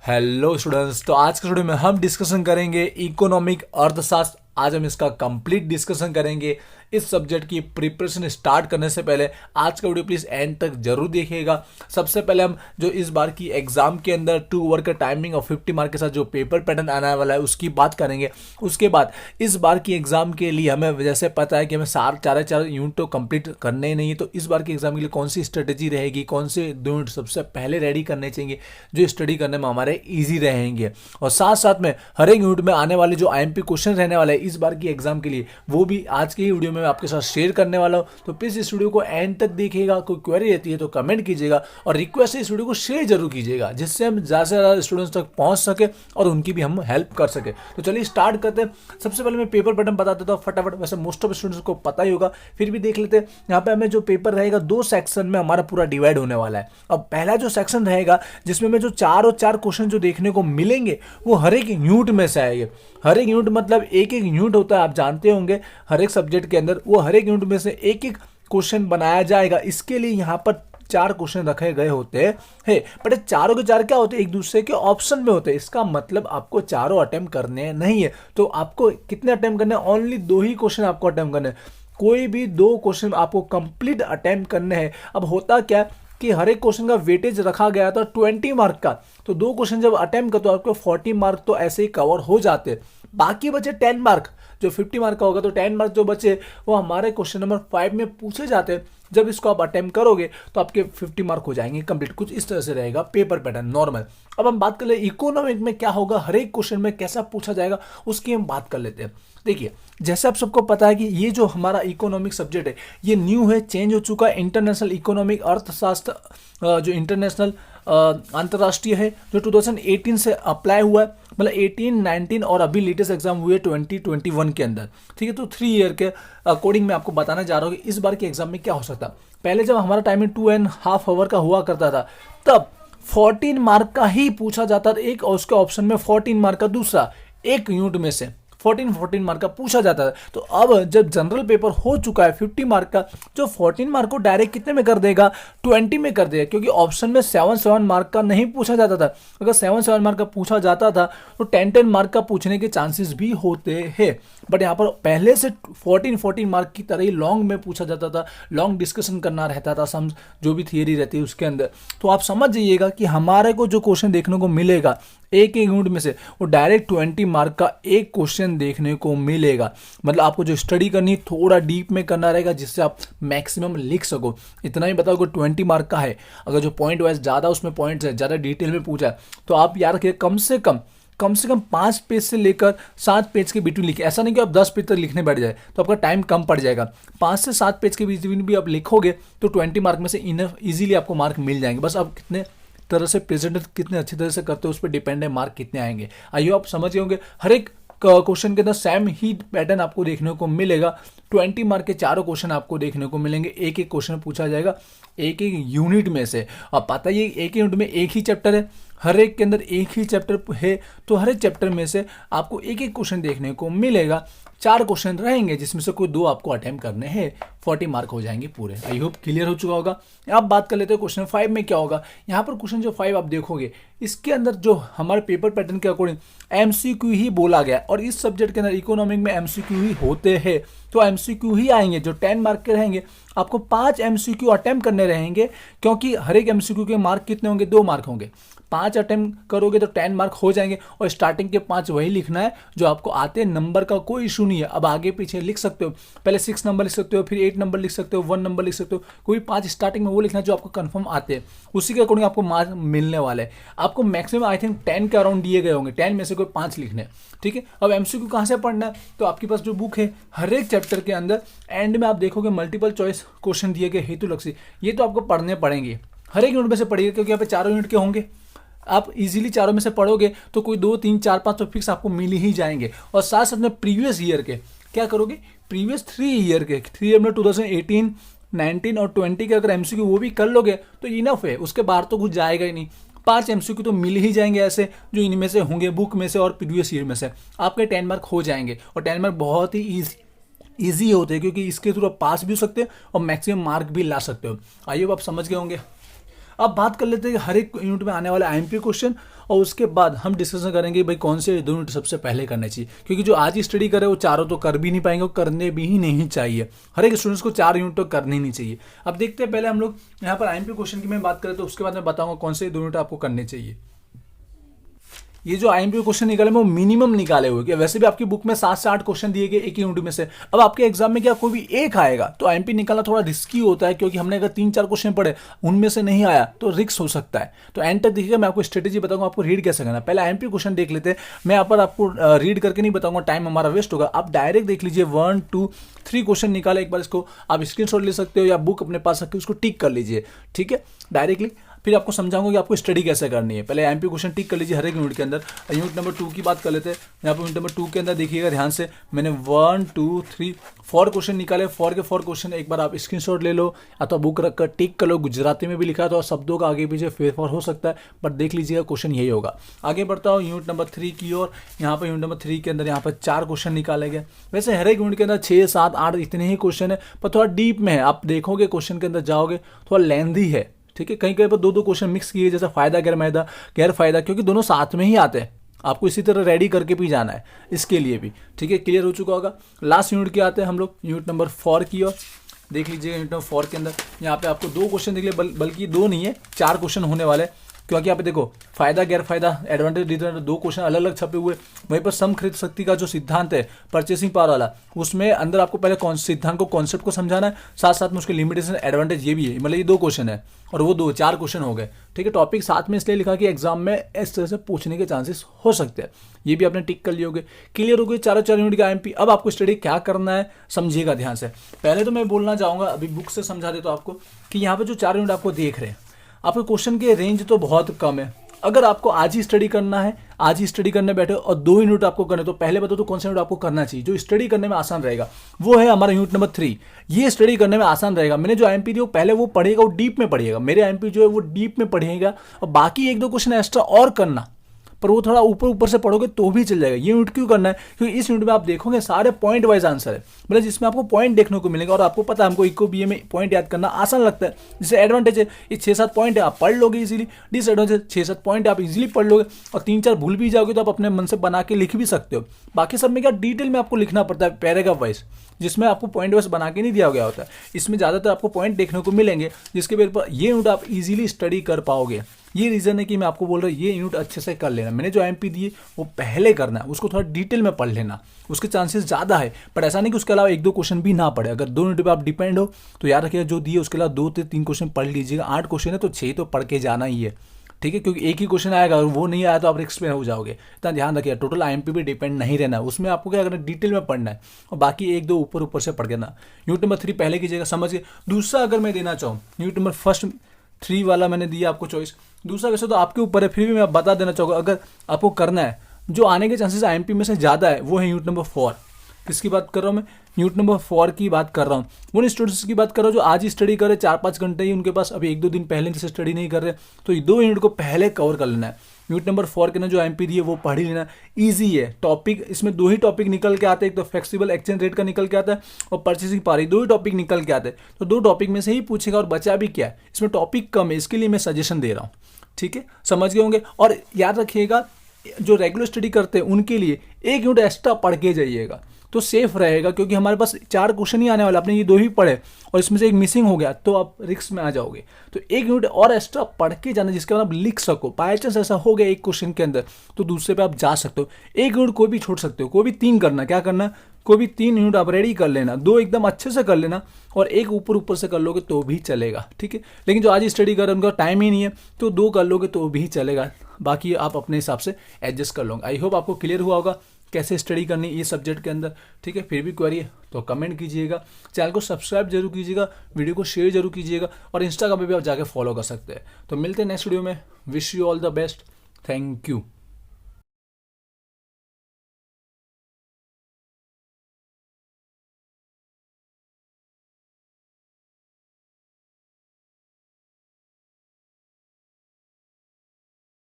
Hello students, तो आज के वीडियो में हम डिस्कशन करेंगे इकोनॉमिक अर्थशास्त्र। आज हम इसका कंप्लीट डिस्कशन करेंगे। इस सब्जेक्ट की प्रिपरेशन स्टार्ट करने से पहले आज का वीडियो प्लीज एंड तक जरूर देखिएगा। सबसे पहले हम जो इस बार की एग्जाम के अंदर 2 आवर का टाइमिंग और 50 मार्क के साथ जो पेपर पैटर्न आने वाला है उसकी बात करेंगे। उसके बाद इस बार की एग्जाम के लिए हमें जैसे पता है कि हमें चार यूनिट तो कंप्लीट करने ही नहीं है, तो इस बार की एग्जाम के लिए कौन सी स्ट्रेटेजी रहेगी, कौन से 2 यूनिट सबसे पहले रेडी करने चाहिए जो स्टडी करने में हमारे ईजी रहेंगे। और साथ साथ में हर एक यूनिट में आने वाले जो आईएमपी क्वेश्चन रहने वाले हैं इस बार की एग्जाम के लिए वो भी आज की वीडियो में मैं आपके साथ शेयर करने वाला हूं। तो प्लीज इस वीडियो को एंड तक देखिएगा। कोई क्वेरी रहती है तो कमेंट कीजिएगा और रिक्वेस्ट है इस वीडियो को शेयर जरूर कीजिएगा जिससे हम ज़्यादा से ज़्यादा स्टूडेंट्स तक पहुंच सके और उनकी भी हम हेल्प कर सके। तो चलिए स्टार्ट करते हैं। सबसे पहले मैं पेपर पैटर्न बता देता हूँ फटाफट। वैसे मोस्ट ऑफ स्टूडेंट्स को पता ही होगा, फिर भी देख लेते हैं। यहाँ पे हमें जो पेपर रहेगा 2 सेक्शन में हमारा पूरा डिवाइड होने वाला है। अब पहला जो सेक्शन रहेगा जिसमें हमें जो 4 और 4 क्वेश्चन जो देखने को मिलेंगे वो हर एक यूनिट में से आएंगे। हर एक यूनिट मतलब एक एक यूनिट होता है, आप जानते होंगे हर एक सब्जेक्ट के अंदर वो हर एक यूनिट में से एक एक क्वेश्चन बनाया जाएगा। इसके लिए यहाँ पर 4 क्वेश्चन रखे गए होते हैं, बट चारों के चार क्या होते हैं, एक दूसरे के ऑप्शन में होते हैं। इसका मतलब आपको चारों अटेम्प्ट करने नहीं है। तो आपको कितने अटेम्प्ट करने हैं? ओनली 2 ही क्वेश्चन आपको अटेम्प्ट करने हैं। कोई भी 2 क्वेश्चन आपको कंप्लीट अटेम्प्ट करने हैं। अब होता क्या कि हर एक क्वेश्चन का वेटेज रखा गया था 20 मार्क का, तो 2 क्वेश्चन जब अटेम्प्ट करते हो आपको 40 मार्क तो ऐसे ही कवर हो जाते। बाकी बचे 10 मार्क, जो 50 मार्क का होगा, तो 10 मार्क जो बचे वो हमारे क्वेश्चन नंबर 5 में पूछे जाते हैं। जब इसको आप अटेम्प्ट करोगे तो आपके 50 मार्क हो जाएंगे कंप्लीट। कुछ इस तरह से रहेगा पेपर पैटर्न नॉर्मल। अब हम बात कर ले इकोनॉमिक में क्या होगा, हर एक क्वेश्चन में कैसा पूछा जाएगा उसकी हम बात कर लेते हैं। देखिए, जैसे आप सबको पता है कि ये जो हमारा इकोनॉमिक सब्जेक्ट है ये न्यू है, चेंज हो चुका है। इंटरनेशनल इकोनॉमिक अर्थशास्त्र जो इंटरनेशनल अंतर्राष्ट्रीय है, जो 2018 से अप्लाई हुआ है, मतलब 18, 19 और अभी लेटेस्ट एग्जाम हुए 2021 के अंदर। ठीक है, तो 3 ईयर के अकॉर्डिंग मैं आपको बताना चाह रहा हूँ कि इस बार के एग्जाम में क्या हो सकता है। पहले जब हमारा टाइमिंग 2.5 आवर का हुआ करता था तब 14 मार्क का ही पूछा जाता था एक, और उसके ऑप्शन में 14 मार्क का दूसरा एक यूनिट में से 14 मार्क का पूछा जाता था। तो अब जब जनरल पेपर हो चुका है 50 मार्क का, जो 14 मार्क को डायरेक्ट कितने में कर देगा, 20 में कर देगा, क्योंकि ऑप्शन में 7 मार्क का नहीं पूछा जाता था। अगर 7 मार्क का पूछा जाता था तो 10 मार्क का पूछने के चांसेस भी होते हैं। बट यहाँ पर पहले से 14 मार्क की तरह ही लॉन्ग में पूछा जाता था, लॉन्ग डिस्कशन करना रहता था, सम जो भी थियरी रहती है उसके अंदर। तो आप समझ जाइएगा कि हमारे को जो क्वेश्चन देखने को मिलेगा एक एक यूनिट में से वो डायरेक्ट 20 मार्क का एक क्वेश्चन देखने को मिलेगा। मतलब आपको जो स्टडी करनी थोड़ा डीप में करना रहेगा जिससे आप मैक्सिमम लिख सको। इतना ही बताओ कि 20 मार्क का है, अगर जो पॉइंट वाइज ज़्यादा उसमें पॉइंट्स है, ज़्यादा डिटेल में पूछा है, तो आप यार रखिए कम से कम 5 पेज से लेकर 7 पेज के बीच में लिखिए। ऐसा नहीं कि आप 10 पेज तक लिखने बैठ जाए तो आपका टाइम कम पड़ जाएगा। 5 से 7 पेज के बीच में भी आप लिखोगे तो 20 मार्क में से इनफ इजीली आपको मार्क मिल जाएंगे। बस आप कितने तरह से प्रेजेंट कितने अच्छी तरह से करते हो उस पर डिपेंड है मार्क कितने आएंगे। आइए आप समझ गए होंगे। हर एक क्वेश्चन के अंदर सेम ही पैटर्न आपको देखने को मिलेगा। 20 मार्क के चारों क्वेश्चन आपको देखने को मिलेंगे। एक एक क्वेश्चन पूछा जाएगा एक एक यूनिट में से। अब पता ही एक यूनिट में एक ही चैप्टर है, हर एक के अंदर एक ही चैप्टर है, तो हर एक चैप्टर में से आपको एक एक क्वेश्चन देखने को मिलेगा। 4 क्वेश्चन रहेंगे जिसमें से कोई 2 आपको अटेम्प्ट करने हैं, 40 मार्क हो जाएंगे पूरे। आई होप क्लियर हो चुका होगा। अब बात कर लेते हैं क्वेश्चन 5 में क्या होगा। यहाँ पर क्वेश्चन जो 5 आप देखोगे इसके अंदर जो हमारे पेपर पैटर्न के अकॉर्डिंग एमसीक्यू ही बोला गया है, और इस सब्जेक्ट के अंदर इकोनॉमिक में एमसीक्यू ही होते हैं, तो एमसीक्यू ही आएंगे। जो 10 मार्क के रहेंगे आपको 5 एमसीक्यू अटेम्प्ट करने रहेंगे, क्योंकि हर एक एमसीक्यू के मार्क कितने होंगे, 2 मार्क होंगे। 5 अटेम्प्ट करोगे तो 10 मार्क हो जाएंगे, और स्टार्टिंग के 5 वही लिखना है जो आपको आते हैं। नंबर का कोई इशू नहीं है, अब आगे पीछे लिख सकते हो। पहले 6 नंबर लिख सकते हो, फिर 8 नंबर लिख सकते हो, 1 नंबर लिख सकते हो। कोई 5 स्टार्टिंग में वो लिखना है जो आपको कंफर्म आते हैं, उसी के अकॉर्डिंग आपको मार्क मिलने वाले हैं। आपको मैक्सिमम आई थिंक 10 के अराउंड दिए गए होंगे, 10 में से कोई 5 लिखने। ठीक है, अब एमसीक्यू कहाँ से पढ़ना है, तो आपके पास जो बुक है हर एक चैप्टर के अंदर एंड में आप देखोगे मल्टीपल चॉइस क्वेश्चन दिए गए हेतुलक्षी, ये तो आपको पढ़ने पड़ेंगे। हर एक यूनिट में से पढ़िए, क्योंकि यहाँ पे 4 यूनिट के होंगे। आप इजीली चारों में से पढ़ोगे तो कोई 2, 3, 4, 5 तो फिक्स आपको मिल ही जाएंगे। और साथ साथ में प्रीवियस ईयर के क्या करोगे, प्रीवियस 3 ईयर के 3 ईयर में 2018, 19 और 20 के अगर एमसीक्यू वो भी कर लोगे तो इनफ है, उसके बाहर तो कुछ जाएगा ही नहीं। 5 एमसीक्यू तो मिल ही जाएंगे ऐसे जो इनमें से होंगे, बुक में से और प्रीवियस ईयर में से। आपके 10 मार्क हो जाएंगे, और 10 मार्क बहुत ही ईजी होते हैं, क्योंकि इसके थ्रू आप पास भी हो सकते हो और मैक्सिमम मार्क भी ला सकते हो। आइए आप समझ गए होंगे। अब बात कर लेते हैं हर एक यूनिट में आने वाले आईएमपी क्वेश्चन, और उसके बाद हम डिस्कशन करेंगे भाई कौन से 2 यूनिट सबसे पहले करने चाहिए, क्योंकि जो आज ही स्टडी करे वो चारों तो कर भी नहीं पाएंगे, वो करने भी ही नहीं चाहिए। हर एक स्टूडेंट्स को 4 यूनिट तो करने ही नहीं चाहिए। अब देखते हैं, पहले हम लोग यहाँ पर आईएमपी क्वेश्चन की मैं बात करें तो उसके बाद मैं बताऊंगा कौन से 2 यूनिट आपको करने चाहिए। ये जो आईएमपी क्वेश्चन निकाले वो मिनिमम निकाले हुए, कि वैसे भी आपकी बुक में 7 से 8 क्वेश्चन दिए गए एक ही यूनिट में से। अब आपके एग्जाम में क्या कोई भी एक आएगा तो आईएमपी निकालना थोड़ा रिस्की होता है, क्योंकि हमने अगर 3-4 क्वेश्चन पढ़े उनमें से नहीं आया तो रिस्क हो सकता है। तो एंड तक देखिएगा, मैं आपको स्ट्रेटेजी बताऊंगा आपको रीड कैसे करना है। पहले आईएमपी क्वेश्चन देख लेते हैं, मैं यहाँ पर आपको रीड करके नहीं बताऊंगा, टाइम हमारा वेस्ट होगा। आप डायरेक्ट देख लीजिए, 1 2 3 क्वेश्चन निकाले, एक बार इसको आप स्क्रीनशॉट ले सकते हो या बुक अपने पास रख के उसको टिक कर लीजिए, ठीक है, डायरेक्टली। फिर आपको समझाऊंगा कि आपको स्टडी कैसे करनी है। पहले एमपी क्वेश्चन टिक कर लीजिए हर एक यूनिट के अंदर। यूनिट नंबर 2 की बात कर लेते हैं। यहाँ पर यूनिट नंबर 2 के अंदर देखिएगा ध्यान से, मैंने 1 2 3 4 क्वेश्चन निकाले। 4 के 4 क्वेश्चन एक बार आप स्क्रीनशॉट ले लो या तो बुक रखकर टिक कर लो। गुजराती में भी लिखा है तो शब्दों का आगे पीछे फेरफार हो सकता है, बट देख लीजिएगा क्वेश्चन यही होगा। आगे बढ़ता हूँ यूनिट नंबर 3 की ओर। यहाँ पर यूनिट नंबर 3 के अंदर यहाँ पर 4 क्वेश्चन निकाले गए। वैसे हर एक यूनिट के अंदर 6 7 8 इतने ही क्वेश्चन है, पर थोड़ा डीप में है। आप देखोगे क्वेश्चन के अंदर जाओगे थोड़ा लेंथी है, ठीक है। कहीं कहीं पर 2-2 क्वेश्चन मिक्स किए, जैसे फायदा गैर फायदा, क्योंकि दोनों साथ में ही आते हैं। आपको इसी तरह रेडी करके भी जाना है इसके लिए भी, ठीक है, क्लियर हो चुका होगा। लास्ट यूनिट के आते हैं हम लोग यूनिट नंबर 4 की ओर। देख लीजिए यूनिट नंबर 4 के अंदर यहाँ पे आपको 2 क्वेश्चन देख लीजिए, बल्कि 2 नहीं है 4 क्वेश्चन होने वाले, क्योंकि यहाँ पे देखो फायदा गैर फायदा, एडवांटेज डिसएडवांटेज, 2 क्वेश्चन अलग अलग छपे हुए। वहीं पर सम खरीद शक्ति का जो सिद्धांत है परचेसिंग पावर वाला, उसमें अंदर आपको पहले सिद्धांत को कॉन्सेप्ट को समझाना है, साथ साथ में उसके लिमिटेशन एडवांटेज ये भी है। मतलब ये 2 क्वेश्चन है और वो 4 क्वेश्चन हो गए, ठीक है। टॉपिक साथ में इसलिए लिखा कि एग्जाम में इस तरह से पूछने के चांसेस हो सकते हैं। ये भी आपने टिक कर लिए होगे। क्लियर हो गए चारों 4 यूनिट का आईएमपी। अब आपको स्टडी क्या करना है समझिएगा ध्यान से। पहले तो मैं बोलना चाहूंगा, अभी बुक से समझा देता हूं आपको, कि यहाँ पे जो 4 यूनिट आपको देख रहे हैं, आपके क्वेश्चन के रेंज तो बहुत कम है। अगर आपको आज ही स्टडी करना है, आज ही स्टडी करने बैठे और 2 यूनिट आपको करने, तो पहले बताओ तो कौन सा यूनिट आपको करना चाहिए जो स्टडी करने में आसान रहेगा। वो है हमारा यूनिट नंबर 3। ये स्टडी करने में आसान रहेगा। मैंने जो आईएमपी दिया पहले वो पढ़ेगा, वो डीप में पढ़ेगा। मेरे आईएमपी जो है वो डीप में पढ़ेगा, और बाकी 1-2 क्वेश्चन एक्स्ट्रा और करना, पर वो थोड़ा ऊपर ऊपर से पढ़ोगे तो भी चल जाएगा। ये यूनिट क्यों करना है, क्योंकि इस यूनिट में आप देखोगे सारे पॉइंट वाइज आंसर है, मतलब जिसमें आपको पॉइंट देखने को मिलेगा। और आपको पता है हमको इको बीए में पॉइंट याद करना आसान लगता है। जिससे एडवांटेज है ये 6-7 पॉइंट है आप पढ़ लोगे इजीली, डिसएडवांटेज 6-7 पॉइंट आप इजीली पढ़ लोगे, और 3-4 भूल भी जाओगे तो आप अपने मन से बना के लिख भी सकते हो। बाकी सब में क्या डिटेल में आपको लिखना पड़ता है पैराग्राफ वाइज, जिसमें आपको पॉइंट वाइज बना के नहीं दिया गया होता है। इसमें ज़्यादातर आपको पॉइंट देखने को मिलेंगे, जिसके बेस पर ये यूनिट आप इजीली स्टडी कर पाओगे। ये रीजन है कि मैं आपको बोल रहा हूँ ये यूनिट अच्छे से कर लेना। मैंने जो आईएमपी दिए वो पहले करना है, उसको थोड़ा डिटेल में पढ़ लेना, उसके चांसेस ज़्यादा है। बट ऐसा नहीं कि उसके अलावा 1-2 क्वेश्चन भी ना पढ़े। अगर 2 यूनिट पे आप डिपेंड हो तो याद रखिएगा जो दिए उसके अलावा 2 से 3 क्वेश्चन पढ़ लीजिएगा। 8 क्वेश्चन है तो 6 तो पढ़ के जाना ही है, ठीक है, क्योंकि एक ही क्वेश्चन आएगा और वो नहीं आया तो आप रिस्क में हो जाओगे। इतना ध्यान रखिए, टोटल आईएमपी पे डिपेंड नहीं रहना है। उसमें आपको क्या करना है, डिटेल में पढ़ना है, और बाकी 1-2 ऊपर ऊपर से पढ़ के ना। यूनिट नंबर 3 पहले कीजिएगा, समझ के। दूसरा अगर मैं देना चाहूँ, यूनिट नंबर 3 वाला मैंने दिया आपको चॉइस। दूसरा वैसे तो आपके ऊपर है, फिर भी मैं बता देना चाहूँगा, अगर आपको करना है जो आने के चांसेस आईएमपी में से ज़्यादा है वो है यूनिट नंबर 4। किसकी बात कर रहा हूँ मैं, यूनिट नंबर 4 की बात कर रहा हूँ। उन स्टूडेंट्स की बात कर रहा हूँ जो आज ही स्टडी कर रहे, 4-5 घंटे ही उनके पास, अभी 1-2 दिन पहले जैसे स्टडी नहीं कर रहे, तो ये 2 यूनिट को पहले कवर कर लेना है। यूनिट नंबर 4 के ना जो आईएमपी दी है वो पढ़ ही लेना। ईजी है टॉपिक, इसमें 2 ही टॉपिक निकल के आते हैं, एक तो फ्लेक्सिबल एक्सचेंज रेट का निकल के आता है और परचेसिंग पावर, 2 ही टॉपिक निकल के आते हैं। तो 2 टॉपिक में से ही पूछेगा, और बचा भी क्या है, इसमें टॉपिक कम है, इसके लिए मैं सजेशन दे रहा हूँ, ठीक है, समझ गए होंगे। और याद रखिएगा जो रेगुलर स्टडी करते हैं उनके लिए 1 यूनिट एक्स्ट्रा पढ़ के जाइएगा तो सेफ रहेगा, क्योंकि हमारे पास 4 क्वेश्चन ही आने वाले, आपने ये 2 ही पढ़े और इसमें से एक मिसिंग हो गया तो आप रिस्क में आ जाओगे। तो 1 यूनिट और एक्स्ट्रा पढ़ के जाना, जिसके बाद आप लिख सको। बाई चांस ऐसा हो गया एक क्वेश्चन के अंदर तो दूसरे पे आप जा सकते हो। 1 यूनिट कोई भी छोड़ सकते हो, कोई भी 3 करना, क्या करना, कोई भी 3 यूनिट आप रेडी कर लेना, 2 एकदम अच्छे से कर लेना और 1 ऊपर ऊपर से कर लोगे तो भी चलेगा, ठीक है। लेकिन जो आज स्टडी कर रहे हैं उनका टाइम ही नहीं है तो 2 कर लोगे तो भी चलेगा, बाकी आप अपने हिसाब से एडजस्ट कर लोगे। आई होप आपको क्लियर हुआ होगा कैसे स्टडी करनी है ये सब्जेक्ट के अंदर, ठीक है। फिर भी क्वेरी है तो कमेंट कीजिएगा, चैनल को सब्सक्राइब जरूर कीजिएगा, वीडियो को शेयर जरूर कीजिएगा, और इंस्टाग्राम पे भी आप जाके फॉलो कर सकते हैं। तो मिलते हैं नेक्स्ट वीडियो में। Wish you all the best, thank you.